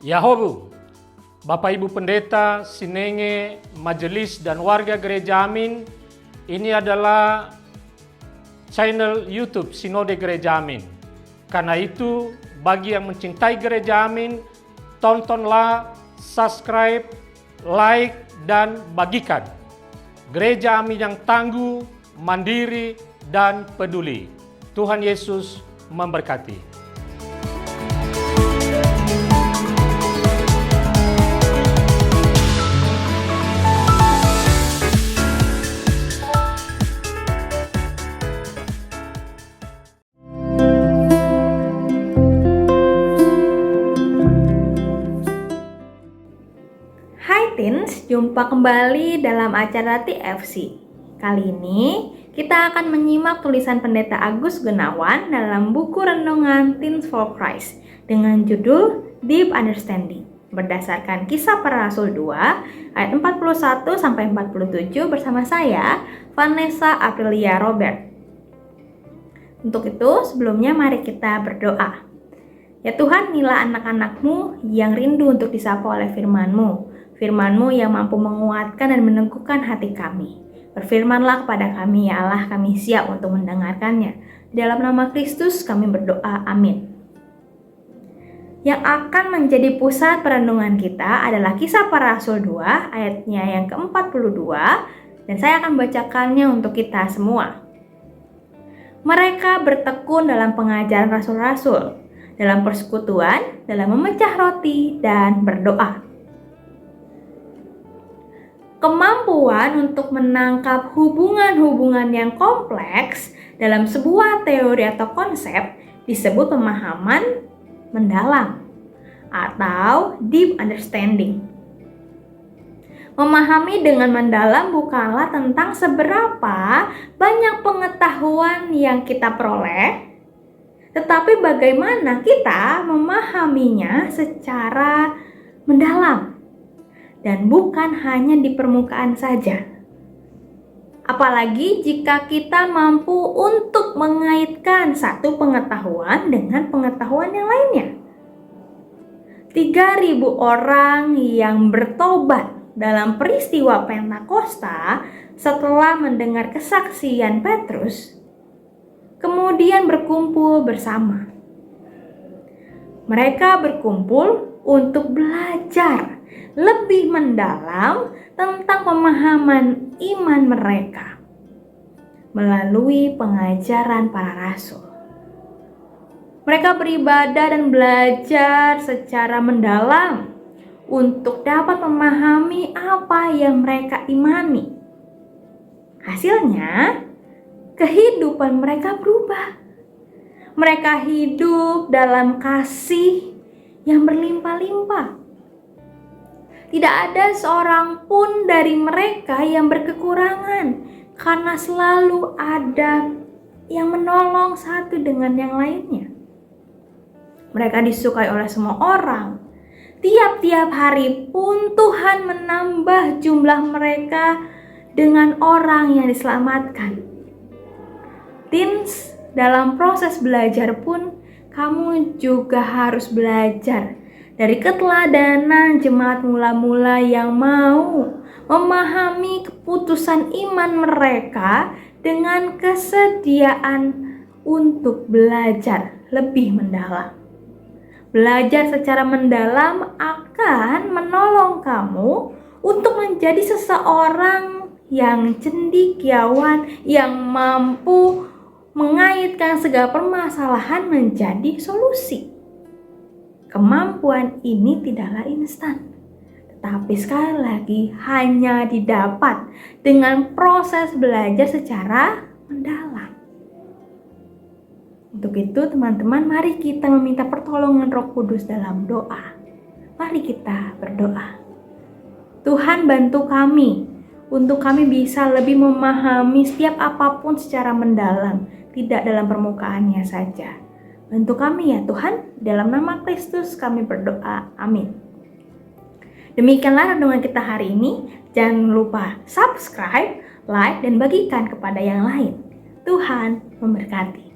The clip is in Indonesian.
Yahobu, Bapak Ibu Pendeta, Sinenge, Majelis dan warga Gereja Amin, ini adalah channel YouTube Sinode Gereja Amin. Karena itu, bagi yang mencintai Gereja Amin, tontonlah, subscribe, like, dan bagikan. Gereja Amin yang tangguh, mandiri, dan peduli. Tuhan Yesus memberkati. Jumpa kembali dalam acara TFC. Kali ini kita akan menyimak tulisan Pendeta Agus Gunawan dalam buku renungan Teens for Christ dengan judul Deep Understanding berdasarkan Kisah Para Rasul 2 ayat 41 sampai 47 bersama saya Vanessa Aprilia Robert. Untuk itu sebelumnya mari kita berdoa. Ya Tuhan, inilah anak-anak-Mu yang rindu untuk disapa oleh firman-Mu. Firman-Mu yang mampu menguatkan dan meneguhkan hati kami. Berfirmanlah kepada kami, ya Allah, kami siap untuk mendengarkannya. Dalam nama Kristus kami berdoa, amin. Yang akan menjadi pusat perenungan kita adalah Kisah Para Rasul 2 ayatnya yang ke-42 dan saya akan bacakannya untuk kita semua. Mereka bertekun dalam pengajaran rasul-rasul, dalam persekutuan, dalam memecah roti dan berdoa. Kemampuan untuk menangkap hubungan-hubungan yang kompleks dalam sebuah teori atau konsep disebut pemahaman mendalam atau deep understanding. Memahami dengan mendalam bukanlah tentang seberapa banyak pengetahuan yang kita peroleh, tetapi bagaimana kita memahaminya secara mendalam. Dan bukan hanya di permukaan saja. Apalagi jika kita mampu untuk mengaitkan satu pengetahuan dengan pengetahuan yang lainnya. 3.000 orang yang bertobat dalam peristiwa Pentakosta setelah mendengar kesaksian Petrus, kemudian berkumpul bersama. Mereka berkumpul untuk belajar lebih mendalam tentang pemahaman iman mereka melalui pengajaran para rasul. Mereka beribadah dan belajar secara mendalam untuk dapat memahami apa yang mereka imani. Hasilnya, kehidupan mereka berubah. Mereka hidup dalam kasih yang berlimpah-limpah. Tidak ada seorang pun dari mereka yang berkekurangan karena selalu ada yang menolong satu dengan yang lainnya. Mereka disukai oleh semua orang. Tiap-tiap hari pun Tuhan menambah jumlah mereka dengan orang yang diselamatkan. Teens, dalam proses belajar pun kamu juga harus belajar dari keteladanan jemaat mula-mula yang mau memahami keputusan iman mereka dengan kesediaan untuk belajar lebih mendalam. Belajar secara mendalam akan menolong kamu untuk menjadi seseorang yang cendekiawan, yang mampu mengaitkan segala permasalahan menjadi solusi. Kemampuan ini tidaklah instan, tetapi sekali lagi hanya didapat dengan proses belajar secara mendalam. Untuk itu teman-teman, mari kita meminta pertolongan Roh Kudus dalam doa. Mari kita berdoa. Tuhan, bantu kami untuk kami bisa lebih memahami setiap apapun secara mendalam, tidak dalam permukaannya saja. Bantu kami ya Tuhan, dalam nama Kristus kami berdoa, amin. Demikianlah renungan kita hari ini. Jangan lupa subscribe, like, dan bagikan kepada yang lain. Tuhan memberkati.